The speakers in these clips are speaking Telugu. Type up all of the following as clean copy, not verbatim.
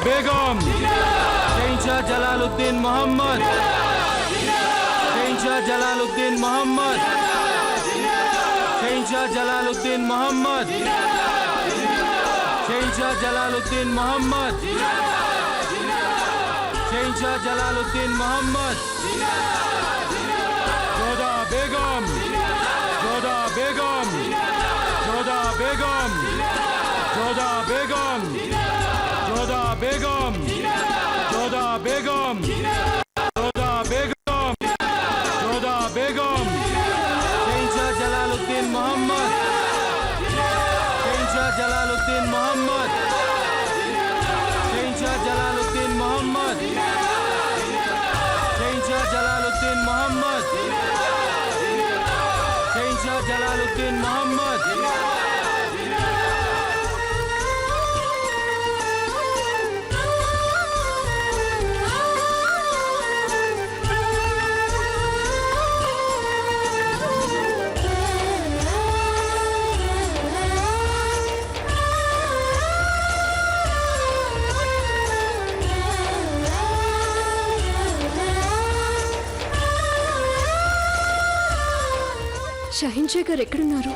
बेगम शहंशाह जलालुद्दीन मोहम्मद शहंशाह जलालुद्दीन मोहम्मद शहंशाह जलालुद्दीन मोहम्मद शहंशाह जलालुद्दीन मोहम्मद शहंशाह जलालुद्दीन मोहम्मद जोधा बेगम जोधा बेगम जोधा बेगम जोधा बेगम जोधा बेगम जोधा बेगम जोधा बेगम जोधा बेगम शहंशाह जलालुद्दीन मोहम्मद शहंशाह जलालुद्दीन मोहम्मद शहंशाह जलालुद्दीन मोहम्मद शहंशाह जलालुद्दीन मोहम्मद शहंशाह जलालुद्दीन मोहम्मद షహీన్షా గారు ఎక్కడున్నారు?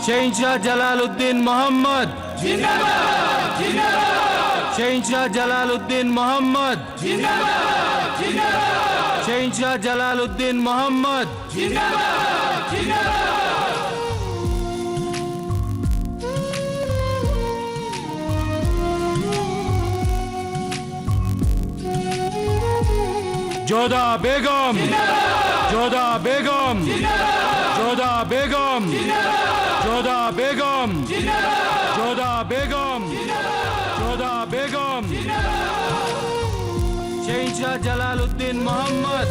शहंशाह जलालुद्दीन मोहम्मद शहंशाह जलालुद्दीन मोहम्मद शहंशाह जलालुद्दीन मोहम्मद जोधा बेगम जोधा बेगम जोधा बेगम जोधा बेगम जोधा बेगम जोधा बेगम शहंशाह जलालुद्दीन मोहम्मद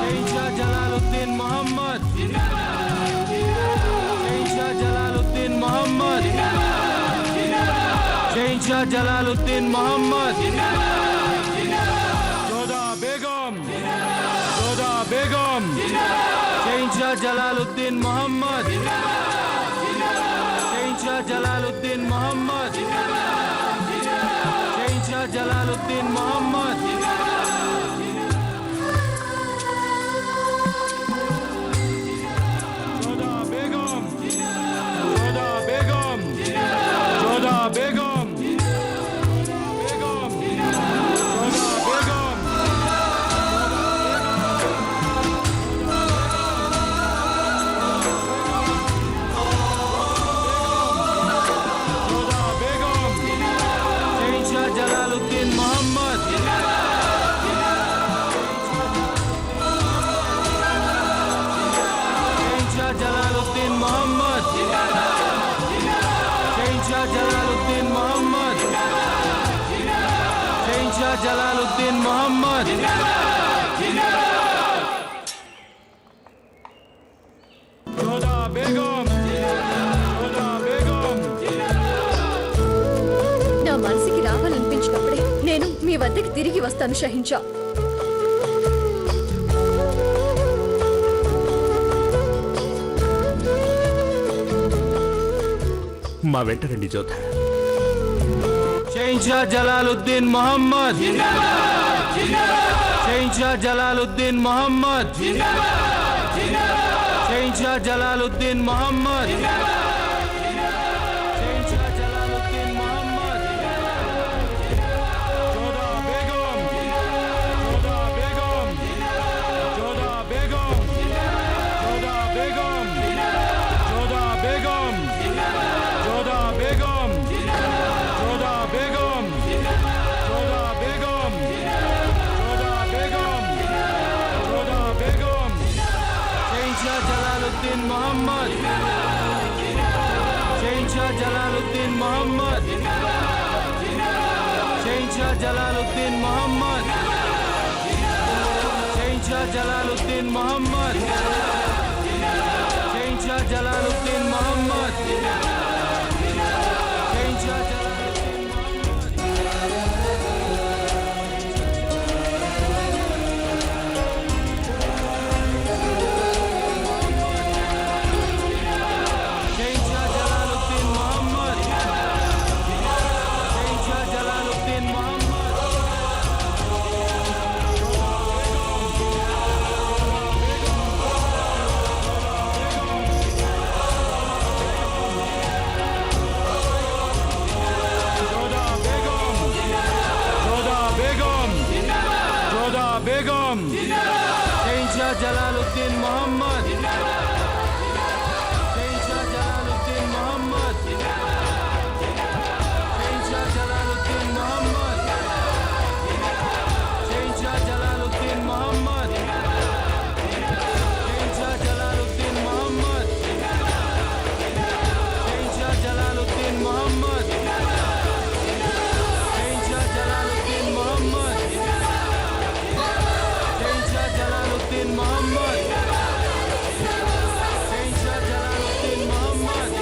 शहंशाह जलालुद्दीन मोहम्मद शहंशाह जलालुद्दीन मोहम्मद शहंशाह जलालुद्दीन मोहम्मद जोधा बेगम जोधा बेगम शहंशाह जलालुद्दीन मोहम्मद शहंशाह जलालुद्दीन मोहम्मद शहंशाह जलालुद्दीन मोहम्मद जोधा बेगम जोधा बेगम जोधा बेगम जलालुद्दीन मोहम्मद शहंशाह जलालुद्दीन मोहम्मद शहंशाह जलालुद्दीन मोहम्मद शहंशाह जलालुद्दीन मोहम्मद जोधा बेगम जोधा बेगम నా మనసుకి రావాలనిపించినప్పుడే నేను మీ వద్దకి తిరిగి వస్తాను షహీన్షా. మా వెంట రండి జోధ. शहंशाह जलालुद्दीन मोहम्मद शहंशाह जलालुद्दीन मोहम्मद शहंशाह जलालुद्दीन मोहम्मद बेगम షహన్షా జలాలుద్దీన్ మొహమ్మద్ షహన్షా జలాలుద్దీన్ మొహమ్మద్ షహన్షా జలాలుద్దీన్ మొహమ్మద్ షహన్షా జలాలుద్దీన్ మొహమ్మద్ షహన్షా జలాలుద్దీన్ మొహమ్మద్ जोधा बेगम शहंशाह जलालुद्दीन मोहम्मद शहंशाह जलालुद्दीन मोहम्मद शहंशाह जलालुद्दीन मोहम्मद शहंशाह जलालुद्दीन मोहम्मद शहंशाह जलालुद्दीन मोहम्मद शहंशाह जलालुद्दीन मोहम्मद शहंशाह जलालुद्दीन मोहम्मद शहंशाह जलालुद्दीन मोहम्मद शहंशाह जलालुद्दीन मोहम्मद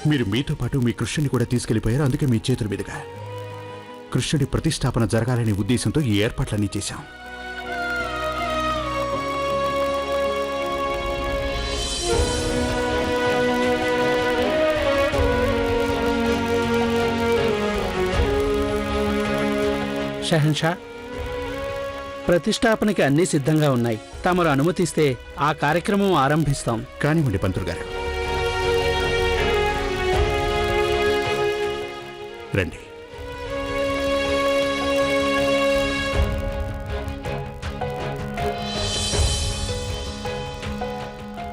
మీరు మీతో పాటు మీ కృష్ణుని కూడా తీసుకెళ్లిపోయారు. అందుకే మీ చేతుల మీదుగా కృష్ణుడి ప్రతిష్టాపన జరగాలనే ఉద్దేశంతో ఈ ఏర్పాట్లన్నీ చేశాం. షహన్షా, ప్రతిష్టాపనకి అన్నీ సిద్ధంగా ఉన్నాయి. తమరు అనుమతిస్తే ఆ కార్యక్రమం ఆరంభిస్తాం. కానివ్వండి పంతులు గారు, రండి.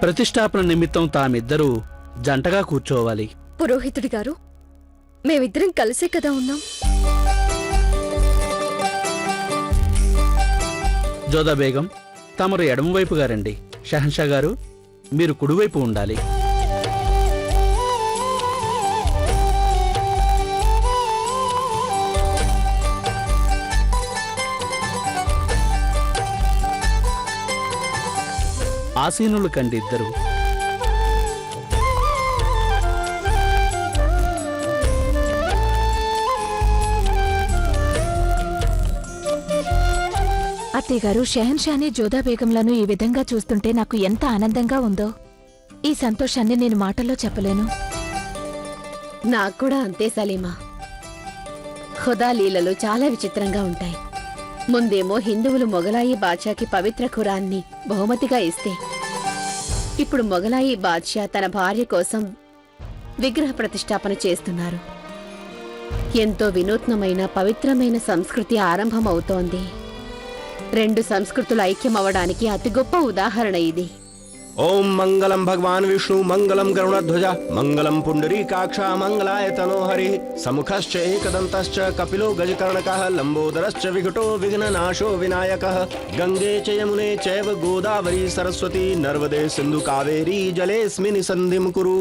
ప్రతిష్టాపన నిమిత్తం తామిద్దరూ జంటగా కూర్చోవాలి. పురోహితుడి గారు, మేమిద్దరం కలిసే కదా ఉన్నాం. జోదా బేగం, తమరు ఎడమవైపుగా రండి. షహన్షా గారు, మీరు కుడివైపు ఉండాలి. ఆసీనులు కండి ఇద్దరు. అత్తయ్య గారు, షహన్షాని జోదా బేగంలను ఈ విధంగా చూస్తుంటే నాకు ఎంత ఆనందంగా ఉందో. ఈ సంతోషాన్ని నేను మాటల్లో చెప్పలేను. నాకు కూడా అంతే సలీమా. ఖుదా లీలలు చాలా విచిత్రంగా ఉంటాయి. ముందేమో హిందువులు మొగలాయి బాద్షాకి పవిత్ర ఖురాన్ని బహుమతిగా ఇస్తే, ఇప్పుడు మొగలాయి బాద్షా తన భార్య కోసం విగ్రహ ప్రతిష్టాపన చేస్తున్నారు. ఎంతో వినూత్నమైన పవిత్రమైన సంస్కృతి ఆరంభమవుతోంది. రెండు సంస్కృతులు ఐక్యమవడానికి అతి గొప్ప ఉదాహరణ ఇది. ओम मंगलम भगवान विष्णु मंगलम गरुड़ध्वज मंगलम पुंडरीकाक्ष मंगलाय तनो हरि समुखश्च एकदन्तश्च कपिलो गजकर्णकः लंबोदरश्च विकटो विघ्ननाशो विनायकः गंगे च यमुने चैव गोदावरी सरस्वती नर्मदे सिंधु कावेरी जलेऽस्मिन् सन्धिं कुरु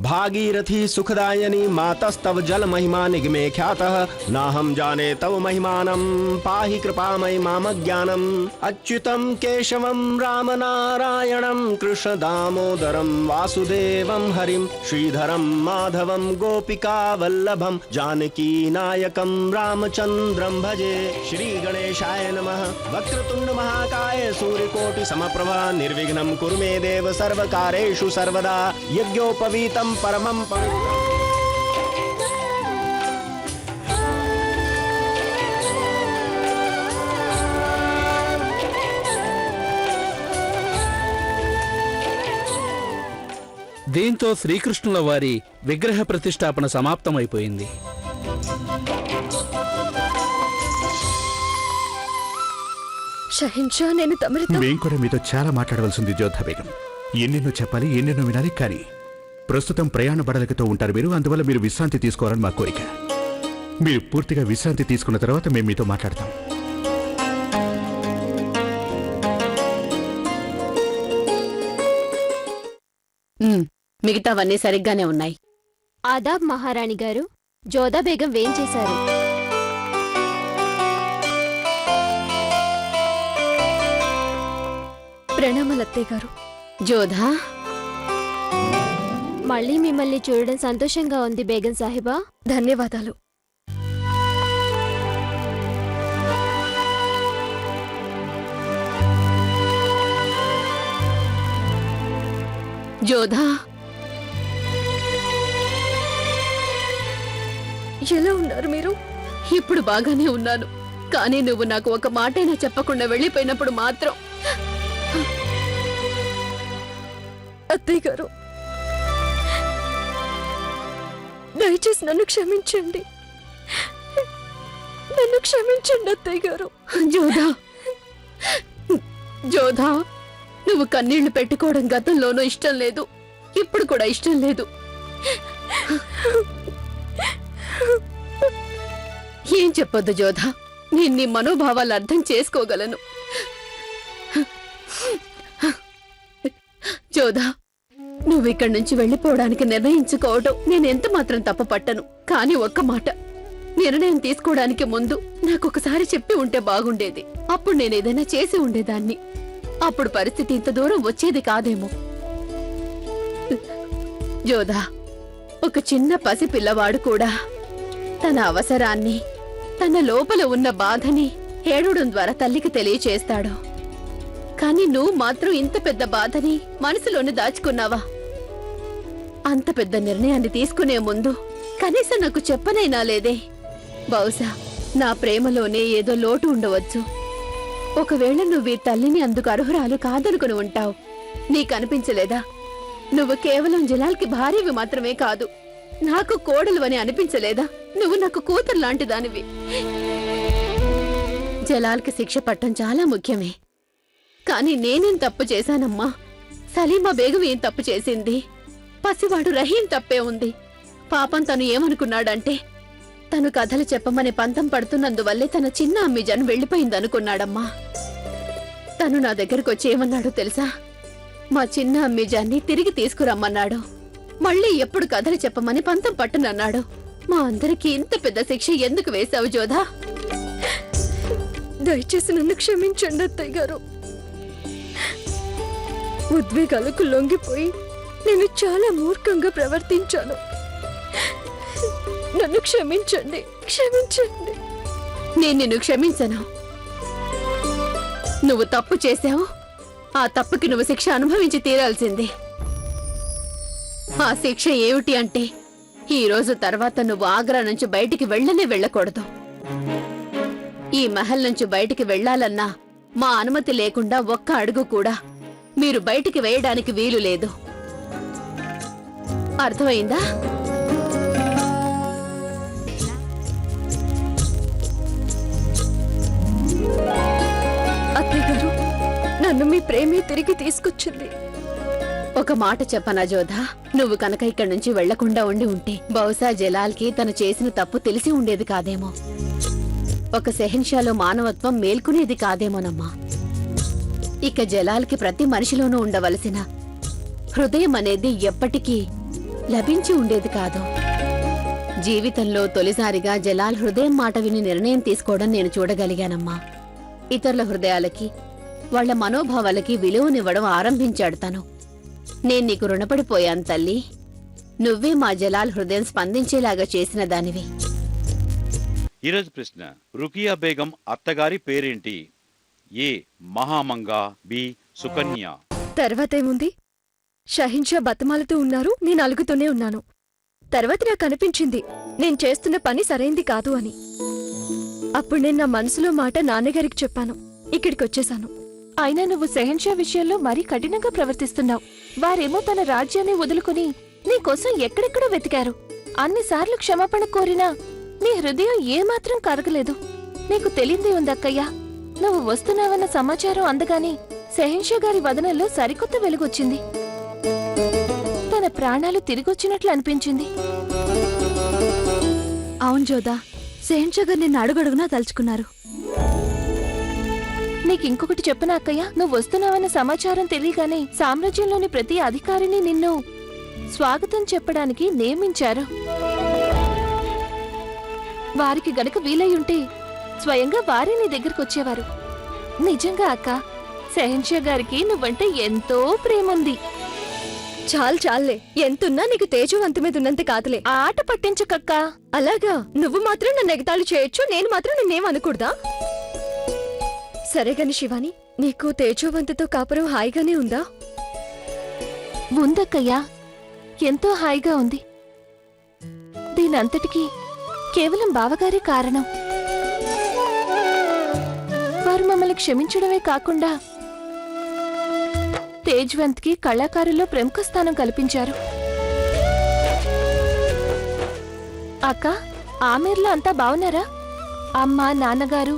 भागीरथी सुखदायिनी मातस्तव जल महिमा निगमे ख्यातः नाहं जाने तव महिमानं पाहि कृपामयि मामज्ञानम् अच्युतं केशवं रामनारायणं कृष्ण कृष्ण दामोदरं वासुदेवं हरिं श्रीधरं माधवं गोपिका वल्लभं जानकी नायकं रामचन्द्रं भजे श्री गणेशाय नमः वक्रतुंड महाकाय सूर्यकोटि समप्रभा निर्विघ्नं कुरु मे देव सर्वकारेषु सर्वदा यज्ञोपवीतं परमं पवित्रम् దీంతో శ్రీకృష్ణుల వారి విగ్రహ ప్రతిష్టాపన సమాప్తమైపోయింది. షహిన్షా, నేను తమరితో మేం కూడా మీతో చాలా మాట్లాడవలసింది జోధా బేగం. ఎన్నెన్నో చెప్పాలి, ఎన్నెన్నో వినాలి, కానీ ప్రస్తుతం ప్రయాణ బడలికతో ఉంటారు మీరు. అందువల్ల మీరు విశ్రాంతి తీసుకోవాలని మా కోరిక. మీరు పూర్తిగా విశ్రాంతి తీసుకున్న తర్వాత మేము మీతో మాట్లాడతాం. మిగతావన్నీ సరిగ్గానే ఉన్నాయి. ఆదాబ్ మహారాణి గారు, జోదా బేగం వేంచేశారు. ప్రణామాలు అత్తయ్య గారు. జోధా, మళ్ళీ మిమ్మల్ని చూడడం సంతోషంగా ఉంది బేగం సాహిబా. ధన్యవాదాలు. జోధా, ఎలా ఉన్నారు మీరు? ఇప్పుడు బాగానే ఉన్నాను. కానీ నువ్వు నాకు ఒక మాటైనా చెప్పకుండా వెళ్ళిపోయినప్పుడు మాత్రం. అత్తయ్య గారు, దయచేసి నన్ను క్షమించండి. నన్ను క్షమించండి అత్తయ్య గారు. జోధా, జోధా, నువ్వు కన్నీళ్లు పెట్టుకోవడం గతంలోనూ ఇష్టం లేదు, ఇప్పుడు కూడా ఇష్టం లేదు. ఏం చెప్పొద్దు జోధా, నేను నీ మనోభావాలు అర్థం చేసుకోగలను. జోధా, నువ్వు ఇక్కడి నుంచి వెళ్ళిపోవడానికి నిర్ణయించుకోవడం నేను ఎంత మాత్రం తప్పు పట్టను. కానీ ఒక్క మాట, నిర్ణయం తీసుకోవడానికి ముందు నాకొకసారి చెప్పి ఉంటే బాగుండేది. అప్పుడు నేను ఏదైనా చేసి ఉండేదాన్ని. అప్పుడు పరిస్థితి ఇంత దూరం వచ్చేది కాదేమో. జోధా, ఒక చిన్న పసి పిల్లవాడు కూడా తన అవసరాన్ని, తన లోపల ఉన్న బాధని ఏడవడం ద్వారా తల్లికి తెలియచేస్తాడు. కానీ నువ్వు మాత్రం ఇంత పెద్ద బాధని మనసులోనే దాచుకున్నావా? అంత పెద్ద నిర్ణయాన్ని తీసుకునే ముందు కనీసం నాకు చెప్పనైనా లేదే. బహుశా నా ప్రేమలోనే ఏదో లోటు ఉండవచ్చు. ఒకవేళ నువ్వు ఈ తల్లిని అందుకు అర్హురాలు కాదనుకుని ఉంటావు. నీకనిపించలేదా? నువ్వు కేవలం జలాల్కి భార్యవి మాత్రమే కాదు, నాకు కోడలు అని అనిపించలేదా? నువ్వు నాకు కూతురు లాంటి దానివి. జలాల్కి శిక్ష పట్టం చాలా ముఖ్యమే. కానీ నేనేం తప్పు చేశానమ్మా? సలీమా బేగం ఏం తప్పు చేసింది? పసివాడు రహీం తప్పే ఉంది. పాపం తను ఏమనుకున్నాడంటే, తను కథలు చెప్పమని పంతం పడుతున్నందువల్లే తన చిన్న అమ్మిజాన్ వెళ్లిపోయిందనుకున్నాడమ్మా. తను నా దగ్గరకు వచ్చి ఏమన్నాడో తెలుసా? మా చిన్న అమ్మిజాన్ని తిరిగి తీసుకురమ్మన్నాడు. మళ్ళీ ఎప్పుడు కథలు చెప్పమని పంతం పట్టునన్నాడు. మా అందరికీ ఇంత పెద్ద శిక్ష ఎందుకు వేశావు జోధా? దయచేసి నన్ను క్షమించండి అత్తయ్య గారు. ఉద్వేగాలకు లొంగిపోయి నేను చాలా మూర్ఖంగా ప్రవర్తించాను. నన్ను క్షమించండి, క్షమించండి. నేను నిన్ను క్షమించను. నువ్వు తప్పు చేశావు. ఆ తప్పుకి నువ్వు శిక్ష అనుభవించి తీరాల్సిందే. ఆ శిక్ష ఏమిటి అంటే, ఈ రోజు తర్వాత నువ్వు ఆగ్రా నుంచి బయటికి వెళ్ళకూడదు. ఈ మహల్ నుంచి బయటికి వెళ్లాలన్నా మా అనుమతి లేకుండా ఒక్క అడుగు కూడా మీరు బయటికి వేయడానికి వీలు లేదు. అర్థమైందా? అత్తయ్య గారు, నన్ను మీ ప్రేమే తిరిగి తీసుకొచ్చింది. ఒక మాట చెప్పనా జోధా? నువ్వు కనుక ఇక్కడి నుంచి వెళ్లకుండా ఉండి ఉంటే బహుశా జలాల్కి తను చేసిన తప్పు తెలిసి ఉండేది కాదేమో. ఒక సెహన్షాలో మానవత్వం మేల్కొనేది కాదేమోనమ్మా. ఇక జలాల్కి ప్రతి మనిషిలోనూ ఉండవలసిన హృదయం అనేది ఎప్పటికీ లభించి ఉండేది కాదు. జీవితంలో తొలిసారిగా జలాల్ హృదయం మాట విని నిర్ణయం తీసుకోవడం నేను చూడగలిగానమ్మా. ఇతరుల హృదయాలకి, వాళ్ల మనోభావాలకి విలువనివ్వడం ఆరంభించాడు తను. నేను నీకు రుణపడిపోయాను తల్లి. నువ్వే మా జలాల్ హృదయం స్పందించేలాగా చేసిన దానివి. ఈరోజు ప్రశ్న, రుకియా బేగం అత్తగారి పేరేంటి? ఏ మహామంగా, బి సుకన్య. తర్వాతేముంది? షహిన్షా బతమాలుతూ ఉన్నారు, నేను అలుగుతూనే ఉన్నాను. తర్వాత నాకు అనిపించింది నేను చేస్తున్న పని సరైంది కాదు అని. అప్పుడు నేను నా మనసులో మాట నాన్నగారికి చెప్పాను. ఇక్కడికొచ్చేశాను. అయినా నువ్వు షెహన్షా విషయంలో మరీ కఠినంగా ప్రవర్తిస్తున్నావు. వారేమో తన రాజ్యాన్ని వదులుకుని నీకోసం ఎక్కడెక్కడో వెతికారు. అన్నిసార్లు క్షమాపణ కోరినా నీ హృదయం ఏమాత్రం కరగలేదు. నీకు తెలియందే ఉందక్కయ్యా, నువ్వు వస్తున్నావన్న సమాచారం అందగానే షెహన్షా గారి వదనంలో సరికొత్త వెలుగొచ్చింది. తన ప్రాణాలు తిరిగొచ్చినట్లు అనిపించింది. అవును జోదా, షెహన్షా గారు నిన్ను అడుగడుగునా తలుచుకున్నారు. నీకింకొకటి చెప్పనా అక్కయ్య, నువ్వు వస్తున్నావన్న సమాచారం తెలియగానే సామ్రాజ్యంలోని ప్రతి అధికారిని నిన్ను స్వాగతం చెప్పడానికి నియమించారు. వారికి గనక వీలయ్యుంటే స్వయంగా వారే నీ దగ్గరకొచ్చేవారు. నిజంగా అక్క, షెహన్షా గారికి నువ్వంటే ఎంతో ప్రేముంది. చాలే, ఎంతున్నా నీకు తేజవంతి మీద ఉన్నంత కాదులే. ఆ ఆట పట్టించకక్కా. అలాగా? నువ్వు మాత్రం నన్ను ఎగతాళి చేయొచ్చు, నేను మాత్రం నిన్నేం అనకూడదా? సరేగాని శివాని, నీకు తేజవంతితో కాపురం హాయిగానే ఉందా? ఉందక్కయ్యా, ఎంతో హాయిగా ఉంది. దీనంతటికీ కేవలం బావగారే కారణం. వారు మమ్మల్ని క్షమించడమే కాకుండా తేజ్వంత్కి కళాకారుల్లో ప్రముఖ స్థానం కల్పించారు. అక్క, ఆమెర్లో అంతా బావున్నారా? అమ్మ, నాన్నగారు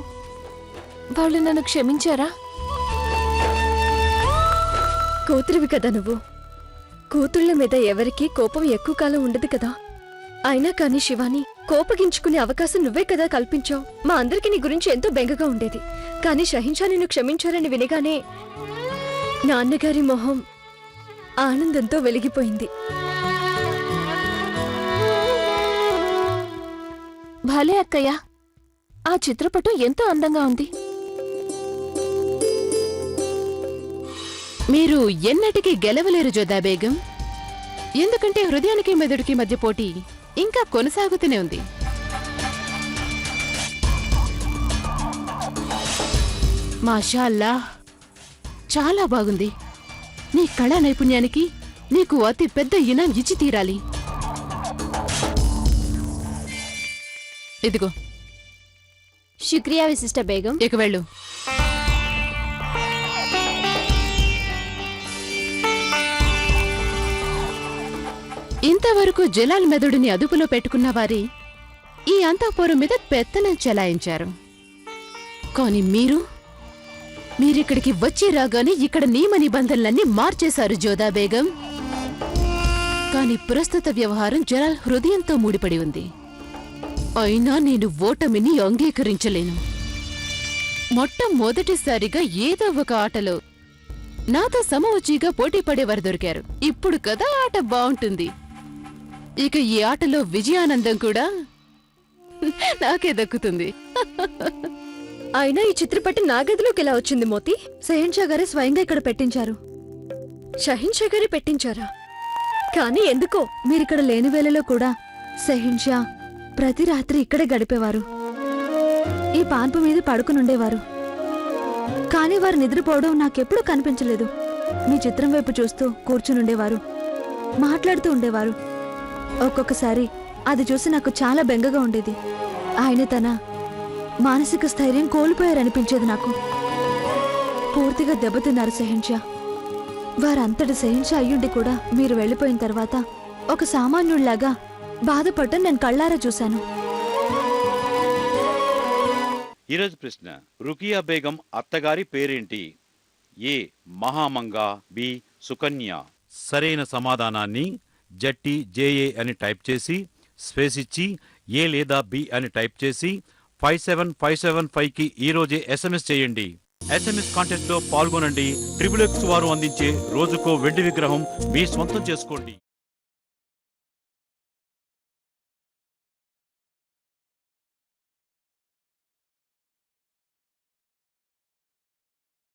వాళ్ళు నన్ను క్షమించారా? కూతురివి కదా నువ్వు. కూతుళ్ళ మీద ఎవరికీ కోపం ఎక్కువ కాలం ఉండదు కదా. అయినా కాని శివాని, కోపగించుకునే అవకాశం నువ్వే కదా కల్పించావు. మా అందరికీ నీ గురించి ఎంతో బెంగగా ఉండేది. కానీ షహిన్షా నిన్ను క్షమించారని వినగానే నాన్నగారి మొహం ఆనందంతో వెలిగిపోయింది. భలే అక్కయ్య, ఆ చిత్రపటం ఎంతో అందంగా ఉంది. మీరు ఎన్నటికీ గెలవలేరు జోదా బేగం. ఎందుకంటే హృదయానికి మెదడుకి మధ్య పోటీ ఇంకా కొనసాగుతూనే ఉంది. మాషాల్లా, చాలా బాగుంది. నీ కళా నైపుణ్యానికి నీకు అతి పెద్ద ఇనాం ఇచ్చి తీరాలి. ఇదిగో. శుక్రియా విశిష్ట బేగం. ఇక వెళ్ళు. ఇంతవరకు జలాల్ మెదడుని అదుపులో పెట్టుకున్న వారి ఈ అంతఃపురం మీద పెత్తనం చెలాయించారు. కాని మీరిక్కడికి వచ్చి రాగానే ఇక్కడ నియమ నిబంధనలన్నీ మార్చేశారు జోదా బేగం. కాని ప్రస్తుత వ్యవహారం జలాల్ హృదయంతో ముడిపడి ఉంది. అయినా నేను ఓటమిని అంగీకరించలేను. మొట్టమొదటిసారిగా ఏదో ఒక ఆటలో నాతో సమవుచిగా పోటీ పడేవారు దొరికారు. ఇప్పుడు కదా ఆట బావుంటుంది. ఇక ఈ ఆటలో విజయానందం కూడా నాకే దక్కుతుంది. అయినా ఈ చిత్రపటం నా గదిలోకి ఎలా వచ్చింది మోతి? షహిన్షా గారే స్వయంగా ఇక్కడ పెట్టించారు. షహిన్షా గారే పెట్టించారా? కానీ ఎందుకో మీరిక్కడ లేని వేళలో కూడా షహిన్షా ప్రతి రాత్రి ఇక్కడే గడిపేవారు. ఈ పాన్పు మీద పడుకునుండేవారు. కానీ వారు నిద్రపోవడం నాకెప్పుడూ కనిపించలేదు. మీ చిత్రం వైపు చూస్తూ కూర్చునుండేవారు, మాట్లాడుతూ ఉండేవారు. ఒక్కొక్కసారి అది చూసి నాకు చాలా బెంగగా ఉండేది. ఆయన తన మానసిక స్థైర్యం కోల్పోయారనిపించేది నాకు. పూర్తిగా దెబ్బతిన్నారు షహిన్షా. వారంతటి షహిన్షా అయ్యుండి కూడా మీరు వెళ్లిపోయిన తర్వాత ఒక సామాన్యుళ్లాగా బాధపడటం నేను కళ్ళారా చూశాను. ఈరోజు ప్రశ్న, రుకియా బేగం అత్తగారి పేరేంటి? ఏ మహామంగా, బి సుకన్య. సరైన సమాధానాన్ని జట్టి అని టైప్ చేసి స్పేస్ ఇచ్చి ఏ లేదా బి అని టైప్ చేసి 57575కి ఈరోజే SMS చేయండి. SMS కాంటెస్ట్ లో పాల్గొనండి. XXX వారు అందించే రోజుకో వెండి విగ్రహం మీ స్వంతం చేసుకోండి.